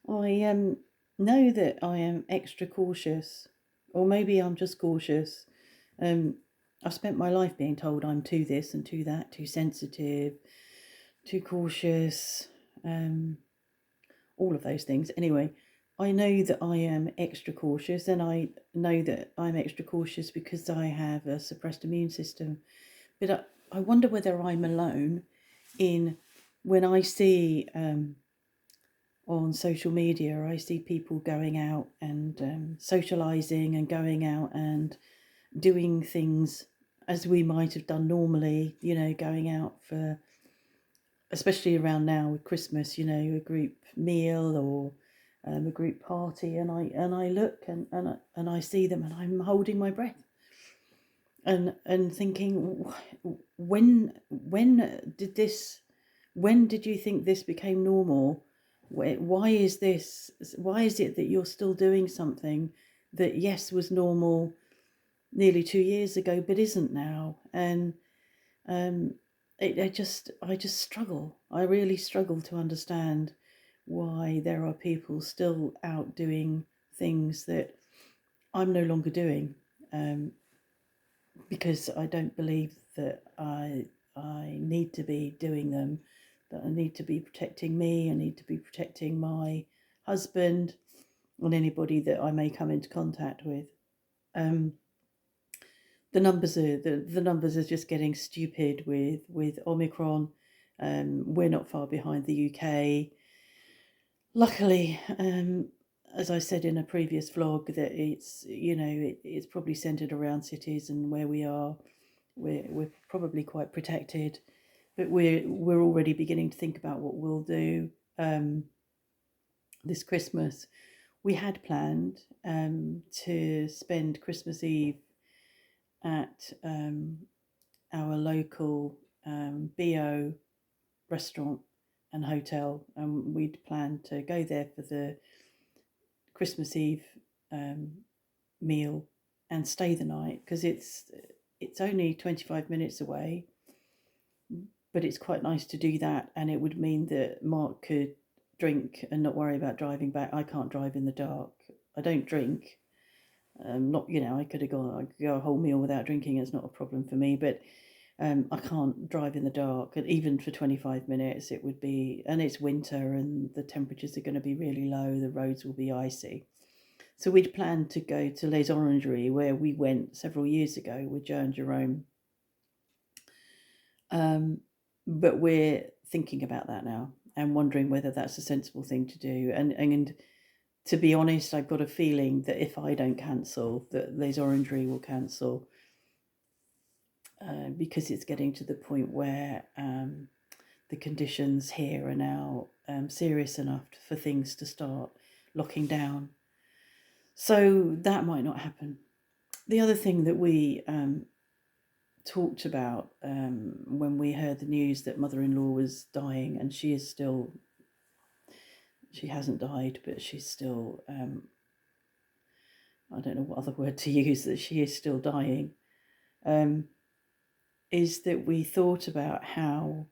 I know that I am extra cautious, or maybe I'm just cautious. Um, I've spent my life being told I'm too this and too that, too sensitive, too cautious, um, all of those things. Anyway, I know that I am extra cautious, and I know that I'm extra cautious because I have a suppressed immune system. But I wonder whether I'm alone in when I see on social media, I see people going out and socializing and going out and doing things as we might have done normally, going out for, especially around now with Christmas, a group meal or a group party, and I look and I see them and I'm holding my breath and thinking, when did you think this became normal? Why is this? Why is it that you're still doing something that, yes, was normal nearly 2 years ago, but isn't now? And um, I just struggle. I really struggle to understand why there are people still out doing things that I'm no longer doing, because I don't believe that I need to be doing them. That I need to be protecting me. I need to be protecting my husband and anybody that I may come into contact with. Um, the numbers are just getting stupid with Omicron. We're not far behind the UK. Luckily, as I said in a previous vlog, that it's probably centered around cities, and where we are, we're probably quite protected. But we're already beginning to think about what we'll do this Christmas. We had planned to spend Christmas Eve at our local BO restaurant and hotel, and we'd planned to go there for the Christmas Eve meal and stay the night, because it's only 25 minutes away, but it's quite nice to do that, and it would mean that Mark could drink and not worry about driving back. I can't drive in the dark. I don't drink. Not, I could go a whole meal without drinking. It's not a problem for me, but I can't drive in the dark, and even for 25 minutes it would be, and it's winter and the temperatures are going to be really low, the roads will be icy. So we'd planned to go to Les Orangeries, where we went several years ago with Joe and Jerome. But we're thinking about that now and wondering whether that's a sensible thing to do. And to be honest, I've got a feeling that if I don't cancel, that Les Orangeries will cancel, because it's getting to the point where the conditions here are now serious enough for things to start locking down. So that might not happen. The other thing that we talked about when we heard the news that mother-in-law was dying, and she hasn't died, but she's still, I don't know what other word to use, that she is still dying, is that we thought about how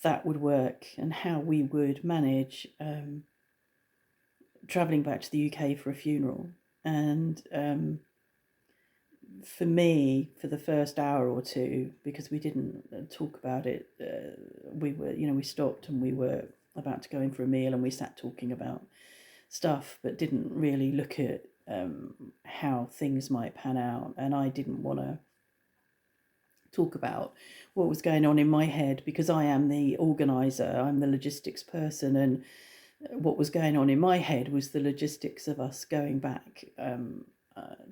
that would work and how we would manage travelling back to the UK for a funeral. And for me, for the first hour or two, because we didn't talk about it, we stopped and we were about to go in for a meal, and we sat talking about stuff, but didn't really look at how things might pan out. And I didn't want to talk about what was going on in my head, because I am the organizer, I'm the logistics person, and what was going on in my head was the logistics of us going back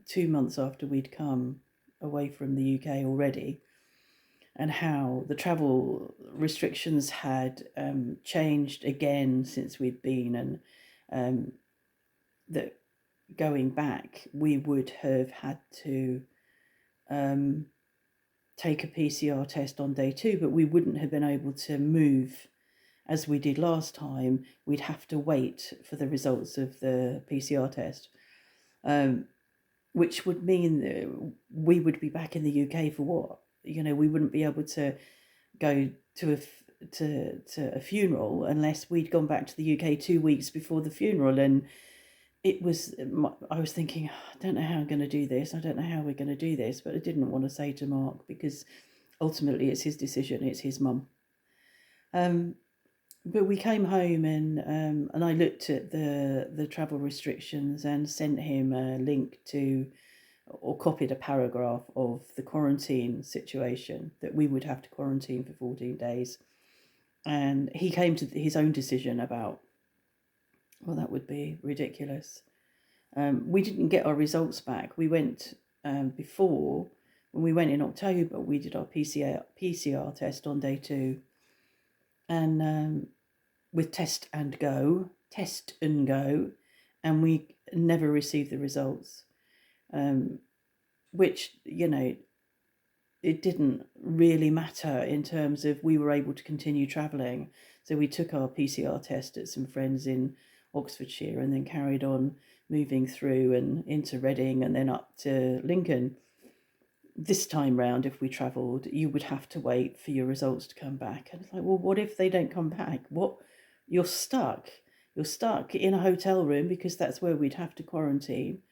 2 months after we'd come away from the UK already, and how the travel restrictions had changed again since we'd been, and that going back we would have had to take a PCR test on day 2, but we wouldn't have been able to move as we did last time. We'd have to wait for the results of the PCR test, which would mean that we would be back in the UK for what? We wouldn't be able to go to to a funeral unless we'd gone back to the UK 2 weeks before the funeral. And I was thinking, I don't know how I'm going to do this. I don't know how we're going to do this. But I didn't want to say to Mark, because ultimately it's his decision. It's his mum. But we came home, and I looked at the travel restrictions and sent him a link to, or copied a paragraph of the quarantine situation, that we would have to quarantine for 14 days. And he came to his own decision about, well, that would be ridiculous. We didn't get our results back. We went before, when we went in October, we did our PCR test on day 2. And with test and go, and we never received the results, which, it didn't really matter in terms of we were able to continue travelling. So we took our PCR test at some friends in Oxfordshire and then carried on moving through and into Reading and then up to Lincoln. This time round, if we travelled, you would have to wait for your results to come back. And it's like, well, what if they don't come back? What? You're stuck. You're stuck in a hotel room, because that's where we'd have to quarantine.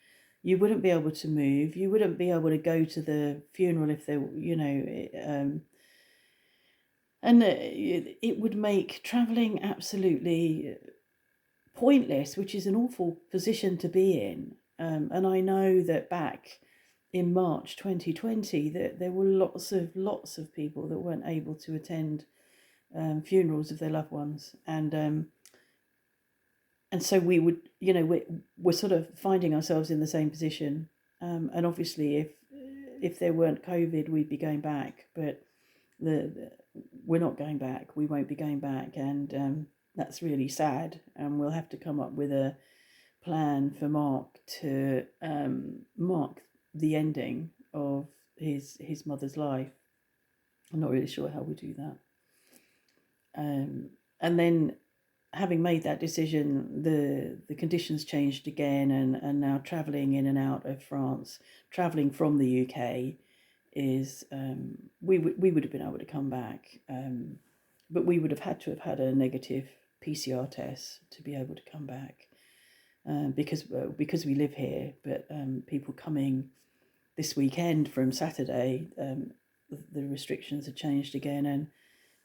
You wouldn't be able to move. You wouldn't be able to go to the funeral if there, and it would make travelling absolutely pointless, which is an awful position to be in. And I know that back in March 2020, that there were lots of people that weren't able to attend funerals of their loved ones, and so we would, we're sort of finding ourselves in the same position. And obviously, if there weren't COVID, we'd be going back. But we're not going back. We won't be going back, and that's really sad. And we'll have to come up with a plan for Mark to mark the ending of his mother's life. I'm not really sure how we do that. And then, having made that decision, the conditions changed again, and now travelling in and out of France, travelling from the UK, is we would have been able to come back, but we would have had to have had a negative PCR test to be able to come back, because we live here. But people coming this weekend from Saturday, the restrictions have changed again, and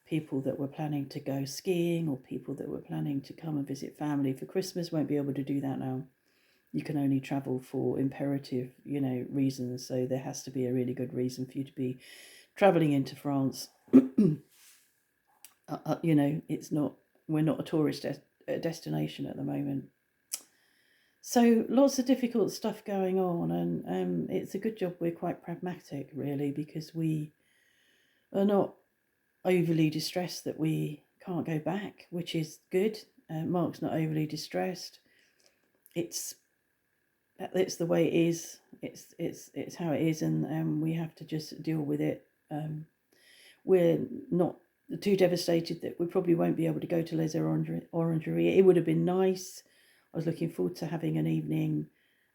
people that were planning to go skiing or people that were planning to come and visit family for Christmas won't be able to do that now. You can only travel for imperative, reasons. So there has to be a really good reason for you to be traveling into France. We're not a tourist destination at the moment. So lots of difficult stuff going on, and it's a good job we're quite pragmatic, really, because we are not overly distressed that we can't go back, which is good. Mark's not overly distressed. It's the way it is. It's how it is, and we have to just deal with it. We're not too devastated that we probably won't be able to go to Les Orangeries. It would have been nice. I was looking forward to having an evening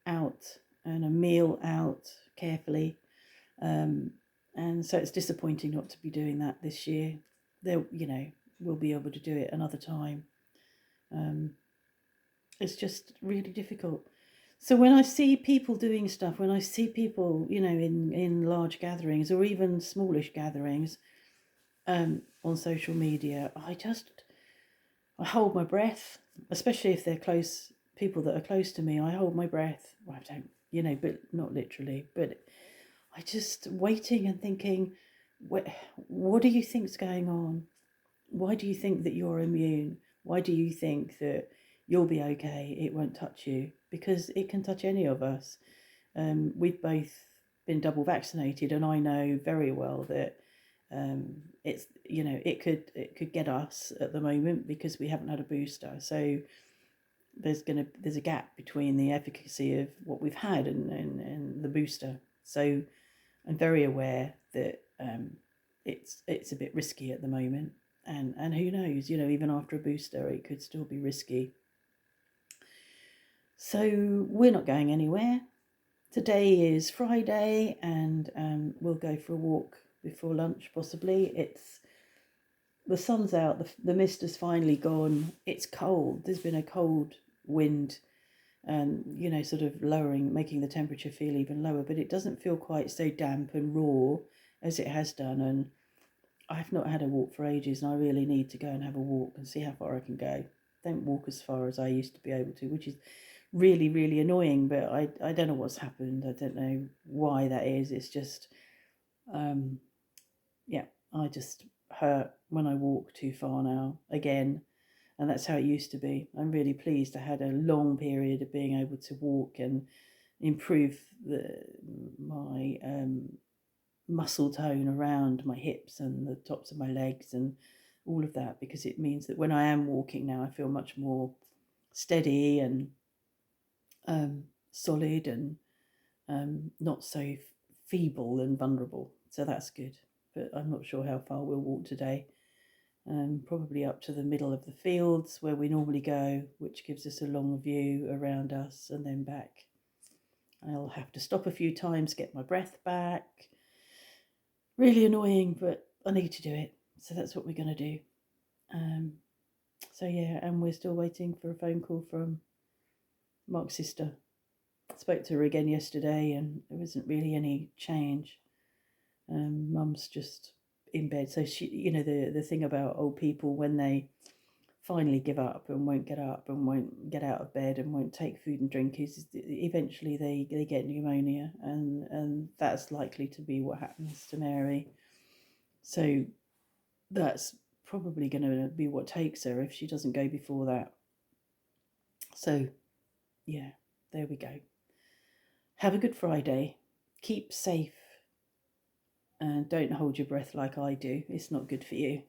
out and a meal out carefully. And so it's disappointing not to be doing that this year. We'll be able to do it another time. It's just really difficult. So when I see people doing stuff, when I see people, in large gatherings or even smallish gatherings, on social media, I hold my breath, especially if they're close, people that are close to me. I hold my breath. Well, I don't, but not literally, but I just waiting and thinking, what do you think's going on? Why do you think that you're immune? Why do you think that you'll be okay? It won't touch you, because it can touch any of us. We've both been double vaccinated, and I know very well that it's it could get us at the moment because we haven't had a booster. So there's a gap between the efficacy of what we've had and the booster. So I'm very aware that it's a bit risky at the moment, and who knows, even after a booster it could still be risky. So we're not going anywhere. Today is Friday, and we'll go for a walk before lunch possibly. the sun's out, the mist has finally gone. It's cold. There's been a cold wind, and sort of lowering, making the temperature feel even lower, but it doesn't feel quite so damp and raw as it has done. And I've not had a walk for ages, and I really need to go and have a walk and see how far I can go. Don't walk as far as I used to be able to, which is really, really annoying, but I don't know what's happened. I don't know why that is. It's just, yeah, I just hurt when I walk too far now again. And that's how it used to be. I'm really pleased I had a long period of being able to walk and improve my muscle tone around my hips and the tops of my legs and all of that, because it means that when I am walking now, I feel much more steady and solid and not so feeble and vulnerable. So that's good. But I'm not sure how far we'll walk today. Probably up to the middle of the fields where we normally go, which gives us a long view around us, and then back. I'll have to stop a few times, get my breath back. Really annoying, but I need to do it. So that's what we're going to do. So yeah, and we're still waiting for a phone call from Mark's sister. I spoke to her again yesterday, and there wasn't really any change. Mum's just in bed. So she, the thing about old people, when they finally give up and won't get up and won't get out of bed and won't take food and drink, is eventually they get pneumonia, and that's likely to be what happens to Mary. So that's probably going to be what takes her if she doesn't go before that. So yeah, there we go. Have a good Friday. Keep safe. And don't hold your breath like I do. It's not good for you.